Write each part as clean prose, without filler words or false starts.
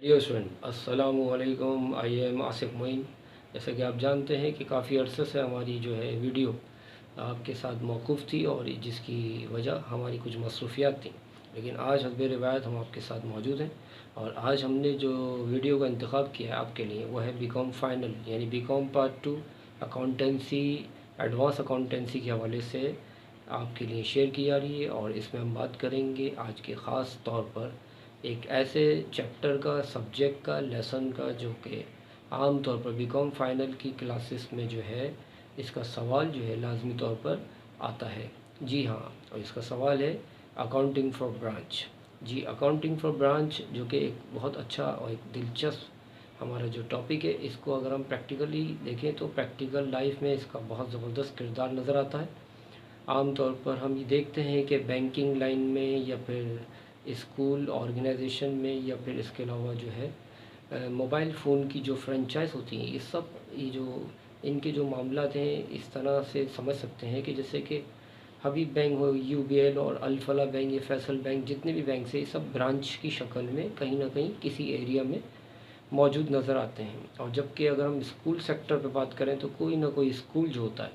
Dear student अस्सलामु अलैकुम। I am Asif Moin. जैसा कि आप जानते हैं कि काफ़ी अरसे से हमारी जो है वीडियो आपके साथ मौकूफ़ थी और जिसकी वजह हमारी कुछ मसरूफियात थी, लेकिन आज हस्ब रिवायत हम आपके साथ मौजूद हैं। और आज हमने जो वीडियो का इंतखाब किया है आपके लिए वो है बीकॉम फाइनल यानी BCom part 2 accountancy, advance accountancy के हवाले से आपके लिए शेयर की जा रही है। और इसमें हम बात करेंगे आज के ख़ास तौर पर एक ऐसे चैप्टर का, सब्जेक्ट का, लेसन का जो कि आम तौर पर बीकॉम फाइनल की क्लासेस में जो है इसका सवाल जो है लाजमी तौर पर आता है। जी हाँ, और इसका सवाल है अकाउंटिंग फॉर ब्रांच। जी, अकाउंटिंग फॉर ब्रांच जो कि एक बहुत अच्छा और एक दिलचस्प हमारा जो टॉपिक है, इसको अगर हम प्रैक्टिकली देखें तो प्रैक्टिकल लाइफ में इसका बहुत ज़बरदस्त किरदार नज़र आता है। आम तौर पर हम ये देखते हैं कि बैंकिंग लाइन में या फिर स्कूल ऑर्गेनाइजेशन में या फिर इसके अलावा जो है मोबाइल फ़ोन की जो फ्रेंचाइज होती हैं, ये जो इनके जो मामलात हैं इस तरह से समझ सकते हैं कि जैसे कि हबीब बैंक हो, यूबीएल और अल-फलाह बैंक, ये फैसल बैंक, जितने भी बैंक हैं ये सब ब्रांच की शक्ल में कहीं ना कहीं किसी एरिया में मौजूद नज़र आते हैं। और जबकि अगर हम स्कूल सेक्टर पर बात करें तो कोई ना कोई स्कूल जो होता है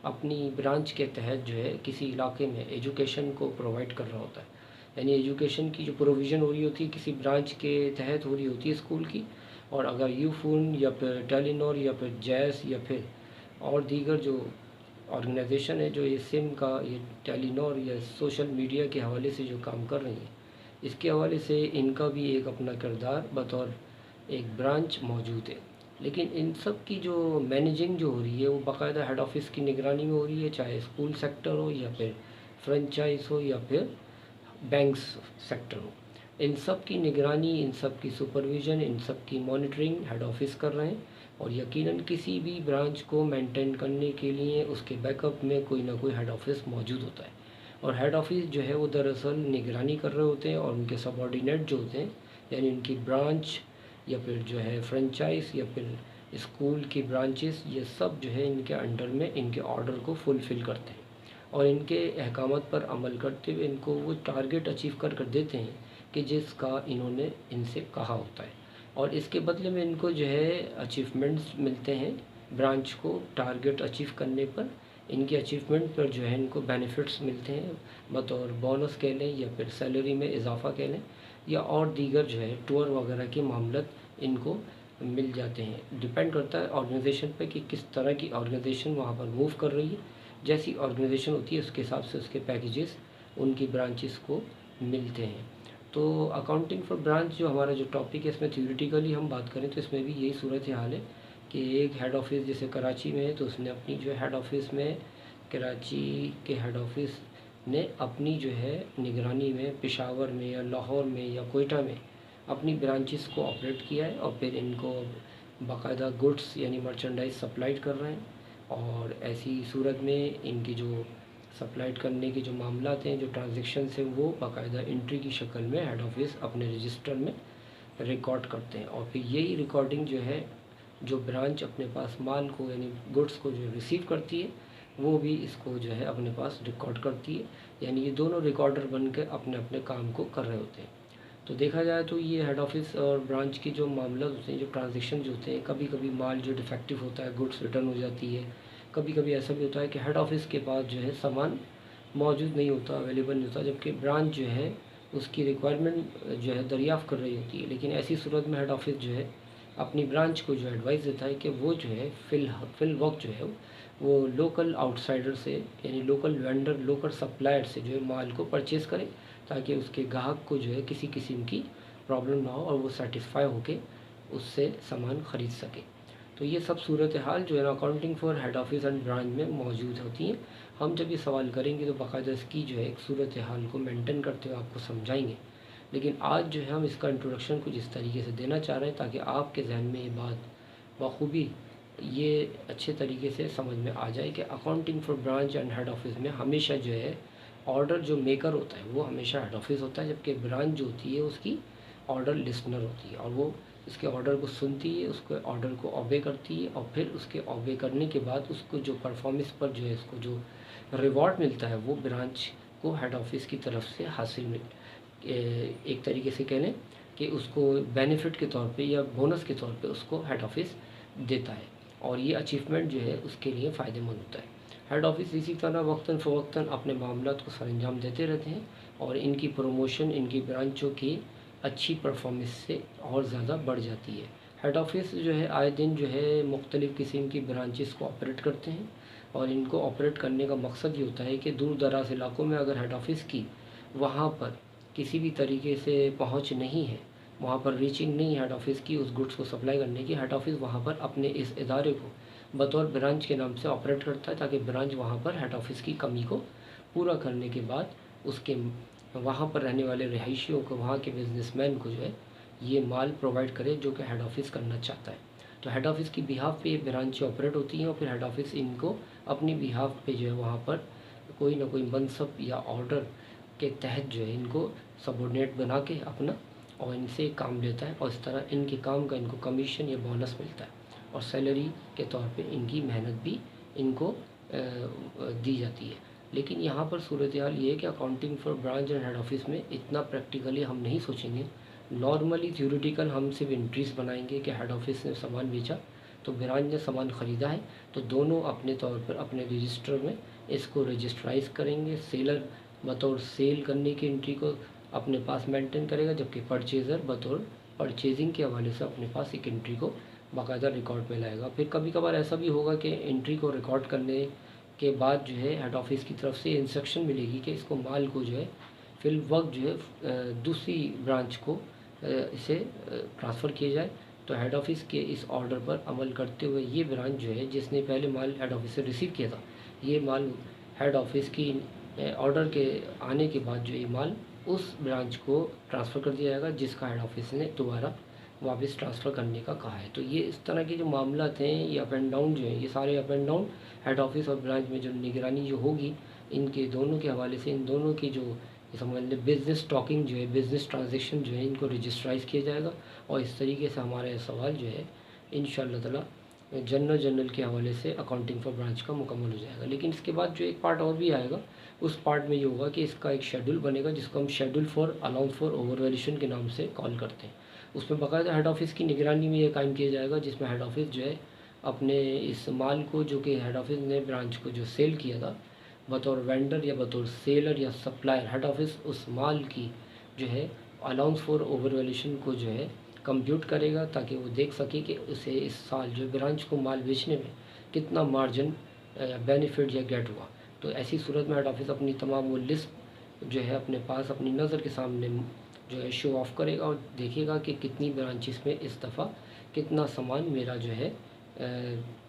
अपनी ब्रांच के तहत जो है किसी इलाके में एजुकेशन को प्रोवाइड कर रहा होता है। यानी एजुकेशन की जो प्रोविज़न हो रही होती है किसी ब्रांच के तहत हो रही होती है स्कूल की। और अगर यूफोन या फिर टेलीनॉर या फिर जैस या फिर और दीगर जो ऑर्गेनाइजेशन है जो ये सिम का, ये टेलीनॉर या सोशल मीडिया के हवाले से जो काम कर रही हैं, इसके हवाले से इनका भी एक अपना किरदार बतौर एक ब्रांच मौजूद है। लेकिन इन सब की जो मैनेजिंग जो हो रही है वो बाकायदा हेड ऑफ़िस की निगरानी में हो रही है, चाहे स्कूल सेक्टर हो या फिर फ्रेंचाइज हो या फिर बैंक्स सेक्टर हो। इन सब की निगरानी, इन सब की सुपरविज़न, इन सब की मॉनिटरिंग हेड ऑफ़िस कर रहे हैं। और यकीनन किसी भी ब्रांच को मेंटेन करने के लिए उसके बैकअप में कोई ना कोई हेड ऑफ़िस मौजूद होता है। और हेड ऑफ़िस जो है वो दरअसल निगरानी कर रहे होते हैं और उनके सबॉर्डिनेट जो होते हैं, यानी उनकी ब्रांच या फिर जो है फ्रेंचाइज या फिर स्कूल की ब्रांचेस, ये सब जो है इनके अंडर में इनके ऑर्डर को फुलफ़िल करते हैं। और इनके अहकामात पर अमल करते हुए इनको वो टारगेट अचीव कर देते हैं कि जिसका इन्होंने इनसे कहा होता है। और इसके बदले में इनको जो है अचीवमेंट्स मिलते हैं। ब्रांच को टारगेट अचीव करने पर इनके अचीवमेंट पर जो है इनको बेनिफिट्स मिलते हैं, बतौर बोनस कह लें या फिर सैलरी में इजाफ़ा कह लें या और दीगर जो है टूर वगैरह के मामलत इनको मिल जाते हैं। डिपेंड करता है ऑर्गेनाइजेशन पे कि किस तरह की ऑर्गेनाइजेशन वहाँ पर मूव कर रही है। जैसी ऑर्गेनाइजेशन होती है उसके हिसाब से उसके पैकेजेस उनकी ब्रांचेस को मिलते हैं। तो अकाउंटिंग फॉर ब्रांच जो हमारा जो टॉपिक है, इसमें थ्योरेटिकली हम बात करें तो इसमें भी यही सूरत हाल है कि एक हेड ऑफ़िस जैसे कराची में है तो उसने अपनी जो हेड ऑफ़िस में, कराची के हेड ऑफ़िस ने अपनी जो है निगरानी में पेशावर में या लाहौर में या कोयटा में अपनी ब्रांचेस को ऑपरेट किया है और फिर इनको बाकायदा गुड्स यानी मर्चेंडाइज सप्लाइड कर रहे हैं। और ऐसी सूरत में इनकी जो सप्लाइड करने के जो मामलात हैं, जो ट्रांजेक्शन्स हैं, वो बाकायदा एंट्री की शक्ल में हेड ऑफ़िस अपने रजिस्टर में रिकॉर्ड करते हैं। और फिर यही रिकॉर्डिंग जो है जो ब्रांच अपने पास माल को यानी गुड्स को जो रिसीव करती है वो भी इसको जो है अपने पास रिकॉर्ड करती है। यानी ये दोनों रिकॉर्डर बन के अपने अपने काम को कर रहे होते हैं। तो देखा जाए तो ये हेड ऑफ़िस और ब्रांच की जो मामला होते हैं, जो ट्रांजेक्शन जो होते हैं, कभी कभी माल जो डिफेक्टिव होता है, गुड्स रिटर्न हो जाती है। कभी कभी ऐसा भी होता है कि हेड ऑफ़िस के पास जो है सामान मौजूद नहीं होता, अवेलेबल नहीं होता, जबकि ब्रांच जो है उसकी रिक्वायरमेंट जो है दरियाफ़्त कर रही होती है। लेकिन ऐसी सूरत में हेड ऑफ़िस जो है अपनी ब्रांच को जो एडवाइस देता है कि वो जो है फिल वक्त जो है वो लोकल आउटसाइडर से यानी लोकल वेंडर, लोकल सप्लायर से जो है माल को परचेज़ करें, ताकि उसके ग्राहक को जो है किसी किस्म की प्रॉब्लम ना हो और वो सेटिस्फाई होके उससे सामान ख़रीद सके। तो ये सब सूरत हाल जो है accounting for head office and branch में मौजूद होती हैं। हम जब ये सवाल करेंगे तो बाकायदा इसकी जो है एक सूरत हाल को मेंटेन करते हुए आपको समझाएंगे। लेकिन आज जो है हम इसका इंट्रोडक्शन कुछ इस तरीके से देना चाह रहे हैं ताकि आपके जहन में ये बात बखूबी ये अच्छे तरीके से समझ में आ जाए कि accounting for branch and head office में हमेशा जो है ऑर्डर जो मेकर होता है वो हमेशा हेड ऑफ़िस होता है, जबकि ब्रांच जो होती है उसकी ऑर्डर लिसनर होती है और वो उसके ऑर्डर को सुनती है, उसके ऑर्डर को ओबे करती है और फिर उसके ओबे करने के बाद उसको जो परफॉर्मेंस पर जो है उसको जो रिवॉर्ड मिलता है वो ब्रांच को हेड ऑफ़िस की तरफ से हासिल एक तरीके से कह लें कि उसको बेनिफिट के तौर पे या बोनस के तौर पे उसको हेड ऑफिस देता है, और ये अचीवमेंट जो है उसके लिए फ़ायदेमंद होता है। हेड ऑफिस इसी तरह वक्तन फ़वक्तन अपने मामलात को सरअंजाम देते रहते हैं, और इनकी प्रमोशन इनकी ब्रांचों की अच्छी परफॉर्मेंस से और ज़्यादा बढ़ जाती है। हेड ऑफिस जो है आए दिन जो है मुख्तलिफ़ किस्म की ब्रांचेस को ऑपरेट करते हैं, और इनको ऑपरेट करने का मकसद ये होता है कि दूर दराज इलाकों में अगर हेड ऑफिस की वहाँ पर किसी भी तरीके से पहुँच नहीं है, वहाँ पर रीचिंग नहीं है हेड ऑफिस की उस गुड्स को सप्लाई करने की, हेड ऑफिस वहाँ पर अपने इस इदारे को बतौर ब्रांच के नाम से ऑपरेट करता है, ताकि ब्रांच वहाँ पर हेड ऑफिस की कमी को पूरा करने के बाद उसके वहाँ पर रहने वाले रहायशियों को, वहाँ के बिजनेसमैन को जो है ये माल प्रोवाइड करे जो कि हेड ऑफिस करना चाहता है। तो हेड ऑफिस की बिहाफ पे ब्रांचें ऑपरेट होती हैं, और फिर हेड ऑफिस इनको अपनी बिहाफ पे जो है वहाँ पर कोई ना कोई मनसब या ऑर्डर के तहत जो है इनको सबॉर्डिनेट बना के अपना और इनसे काम लेता है, और इस तरह इनके काम का इनको कमीशन या बोनस मिलता है, और सैलरी के तौर पे इनकी मेहनत भी इनको दी जाती है। लेकिन यहाँ पर सूरत हाल ये है कि accounting for branch and head office में इतना प्रैक्टिकली हम नहीं सोचेंगे। नॉर्मली थ्योरेटिकल हम सिर्फ एंट्रीज बनाएंगे कि हेड ऑफिस ने सामान बेचा तो ब्रांच ने सामान ख़रीदा है, तो दोनों अपने तौर पर अपने रजिस्टर में इसको रजिस्ट्राइज करेंगे। सेलर बतौर सेल करने की एंट्री को अपने पास मेंटेन करेगा, जबकि परचेज़र बतौर परचेजिंग के हवाले से अपने पास एक एंट्री को बाकायदा रिकॉर्ड में लाएगा। फिर कभी कभार ऐसा भी होगा कि एंट्री को रिकॉर्ड करने के बाद जो है हेड ऑफिस की तरफ से इंस्ट्रक्शन मिलेगी कि इसको माल को जो है फिल वक्त जो है दूसरी ब्रांच को इसे ट्रांसफ़र किया जाए। तो हेड ऑफिस के इस ऑर्डर पर अमल करते हुए ये ब्रांच जो है जिसने पहले माल हेड ऑफिस से रिसीव किया था, ये माल हेड ऑफिस की ऑर्डर के आने के बाद जो ये माल उस ब्रांच को ट्रांसफ़र कर दिया जाएगा जिसका हेड ऑफिस ने दोबारा वापस ट्रांसफ़र करने का कहा है। तो ये इस तरह के जो मामला हैं, ये अप एंड डाउन जो है, ये सारे up and down head office और ब्रांच में जो निगरानी जो होगी इनके दोनों के हवाले से, इन दोनों की जो समझ लें बिज़नेस टॉकिंग जो है, बिज़नेस ट्रांजेक्शन जो है, इनको रजिस्ट्राइज किया जाएगा, और इस तरीके से हमारा ये सवाल जो है इंशाअल्लाह ताला जनरल के हवाले से अकाउंटिंग फॉर ब्रांच का मुकम्मल हो जाएगा। लेकिन इसके बाद जो एक पार्ट और भी आएगा, उस पार्ट में ये होगा कि इसका एक शेड्यूल बनेगा जिसको हम schedule for allowance for over valuation के नाम से कॉल करते हैं। उसमें बाकायदा हेड ऑफिस की निगरानी में ये कायम किया जाएगा, जिसमें हेड ऑफिस जो है अपने इस माल को जो कि हेड ऑफिस ने ब्रांच को जो सेल किया था बतौर वेंडर या बतौर सेलर या सप्लायर, हेड ऑफिस उस माल की जो है अलाउंस फॉर ओवर वैल्यूएशन को जो है कंप्यूट करेगा, ताकि वो देख सके कि उसे इस साल जो ब्रांच को माल बेचने में कितना मार्जिन बेनिफिट या गेट हुआ। तो ऐसी सूरत में हेड ऑफिस अपनी तमाम वो लिस्ट जो है अपने पास अपनी नज़र के सामने जो है शो ऑफ करेगा, और देखेगा कि कितनी ब्रांचेस में इस दफ़ा कितना सामान मेरा जो है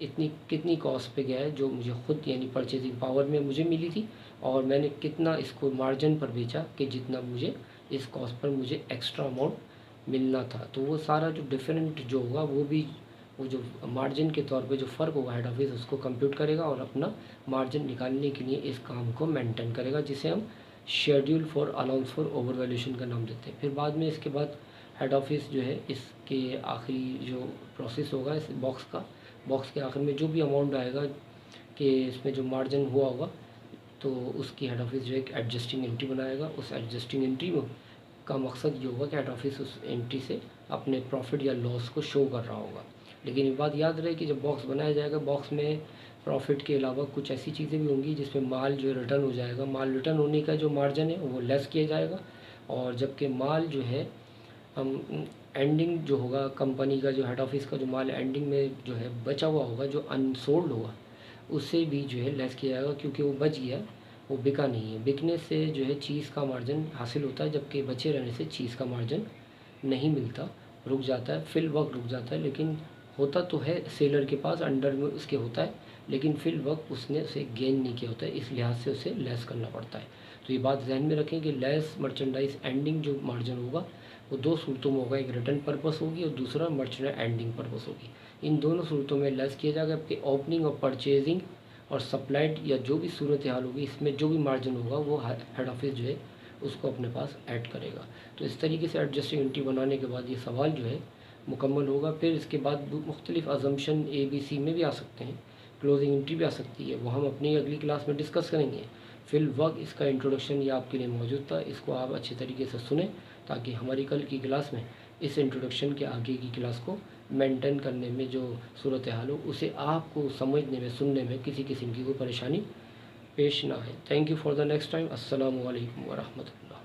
इतनी कितनी कॉस्ट पे गया है, जो मुझे ख़ुद यानी परचेजिंग पावर में मुझे मिली थी, और मैंने कितना इसको मार्जिन पर बेचा कि जितना मुझे इस कॉस्ट पर मुझे एक्स्ट्रा अमाउंट मिलना था। तो वो सारा जो डिफरेंट जो होगा वो जो मार्जिन के तौर पे जो फ़र्क होगा हेड ऑफिस उसको कंप्यूट करेगा, और अपना मार्जिन निकालने के लिए इस काम को मेंटेन करेगा, जिसे हम schedule for allowance for over valuation का नाम देते हैं। फिर बाद में इसके बाद हेड ऑफिस जो है इसके आखिरी जो प्रोसेस होगा इस बॉक्स के आखिर में जो भी अमाउंट आएगा कि इसमें जो मार्जिन हुआ होगा, तो उसकी हेड ऑफिस जो है एक एडजस्टिंग एंट्री बनाएगा। उस एडजस्टिंग एंट्री में का मकसद ये होगा कि हेड ऑफिस उस एंट्री से अपने प्रॉफिट या लॉस को शो कर रहा होगा। लेकिन ये बात याद रहे कि जब बॉक्स बनाया जाएगा, बॉक्स में प्रॉफिट के अलावा कुछ ऐसी चीज़ें भी होंगी जिसमें माल जो रिटर्न हो जाएगा, माल रिटर्न होने का जो मार्जिन है वो लेस किया जाएगा, और जबकि माल जो है हम एंडिंग जो होगा कंपनी का जो हेड ऑफिस का जो माल एंडिंग में जो है बचा हुआ होगा, जो अनसोल्ड होगा, उससे भी जो है लेस किया जाएगा, क्योंकि वो बच गया, वो बिका नहीं है। बिकने से जो है चीज़ का मार्जिन हासिल होता है, जबकि बचे रहने से चीज़ का मार्जिन नहीं मिलता, रुक जाता है, फिल वक्त रुक जाता है। लेकिन होता तो है सेलर के पास, अंडर में उसके होता है, लेकिन फिल वक्त उसने उसे गेन नहीं किया होता है, इस लिहाज से उसे लेस करना पड़ता है। तो ये बात जहन में रखें कि लेस मर्चेंडाइज एंडिंग जो मार्जिन होगा वो दो सूरतों में होगा, एक रिटर्न पर्पस होगी और दूसरा मर्चेंडाइज एंडिंग पर्पस होगी। इन दोनों सूरतों में लेस किया जाएगा, आपके ओपनिंग और परचेजिंग और सप्लाइड या जो भी सूरत हाल होगी, इसमें जो भी मार्जिन होगा वो हेड ऑफिस जो है उसको अपने पास ऐड करेगा। तो इस तरीके से एडजस्टिंग एंट्री बनाने के बाद ये सवाल जो है मुकम्मल होगा। फिर इसके बाद मुख्तलिफ अजम्पशन ABC में भी आ सकते हैं, क्लोजिंग एंट्री भी आ सकती है, वो हम अपनी अगली क्लास में डिस्कस करेंगे। फिल वक्त इसका इंट्रोडक्शन ये आपके लिए मौजूद था, इसको आप अच्छे तरीके से सुने ताकि हमारी कल की क्लास में इस इंट्रोडक्शन के आगे की क्लास को मेंटेन करने में जो सूरत हाल हो उसे आपको समझने में, सुनने में किसी किस्म की कोई परेशानी पेश ना आए। Thank you for the next time. अस्सलामु अलैकुम व रहमतुल्लाह।